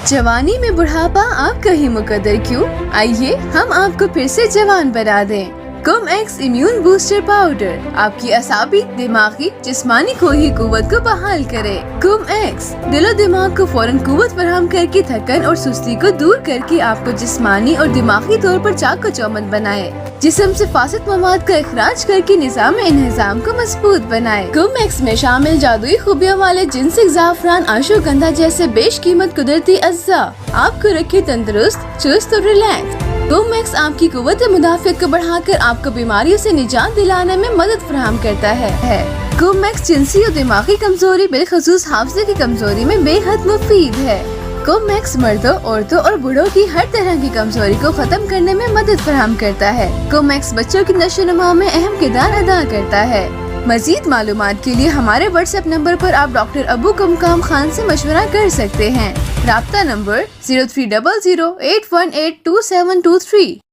جوانی میں بڑھاپا آپ کا ہی مقدر کیوں؟ آئیے ہم آپ کو پھر سے جوان بنا دیں۔ کم ایکس امیون بوسٹر پاؤڈر آپ کی اعصابی، دماغی، جسمانی کوئی قوت کو بحال کرے۔ کم ایکس دل و دماغ کو فوراً قوت فراہم کر کے تھکن اور سستی کو دور کر کے آپ کو جسمانی اور دماغی طور پر چاق و چوبند بنائے۔ جسم سے فاسد مواد کا اخراج کر کے نظام انہضام کو مضبوط بنائے۔ کم ایکس میں شامل جادوئی خوبیوں والے جنسک زعفران، اشوگندھا جیسے بیش قیمت قدرتی اجزاء آپ کو رکھے تندرست، چست اور ریلیکس۔ کم ایکس آپ کی قوت مدافعت کو بڑھا کر آپ کو بیماریوں سے نجات دلانے میں مدد فراہم کرتا ہے۔ کم ایکس جنسی اور دماغی کمزوری، بالخصوص حافظے کی کمزوری میں بے حد مفید ہے۔ کم ایکس مردوں، عورتوں اور بوڑھوں کی ہر طرح کی کمزوری کو ختم کرنے میں مدد فراہم کرتا ہے۔ کم ایکس بچوں کی نشو و نما میں اہم کردار ادا کرتا ہے۔ مزید معلومات کے لیے ہمارے واٹس ایپ نمبر پر آپ ڈاکٹر ابو کمکام خان سے مشورہ کر سکتے ہیں۔ رابطہ نمبر 030081827223۔